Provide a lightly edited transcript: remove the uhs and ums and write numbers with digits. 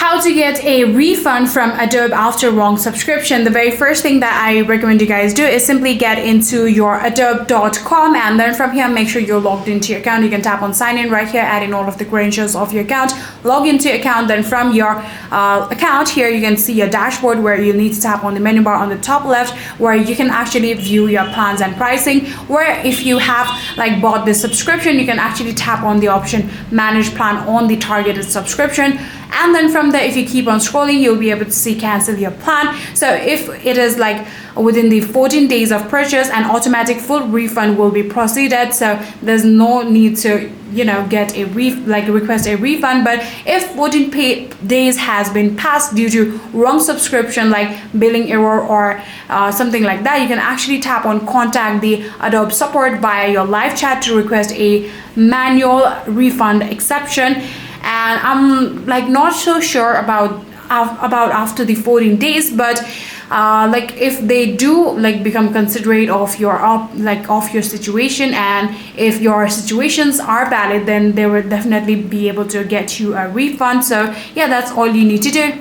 How to get a refund from Adobe after wrong subscription. The very first thing that I recommend you guys do is simply get into your adobe.com, and then from here make sure you're logged into your account. You can tap on sign in right here, add in all of the credentials of your account, log into your account. Then from your account here you can see your dashboard, where you need to tap on the menu bar on the top left, where you can actually view your plans and pricing, where if you have like bought this subscription, you can actually tap on the option manage plan on the targeted subscription. And then from there, if you keep on scrolling, you'll be able to see cancel your plan. So if it is like within the 14 days of purchase, an automatic full refund will be proceeded. So there's no need to get a request a refund. But if 14 days has been passed due to wrong subscription, like billing error or something like that, you can actually tap on contact the Adobe support via your live chat to request a manual refund exception. And I'm like not so sure about after the 14 days, but like if they do like become considerate of your of your situation, and if your situations are valid, then they will definitely be able to get you a refund. So yeah, that's all you need to do.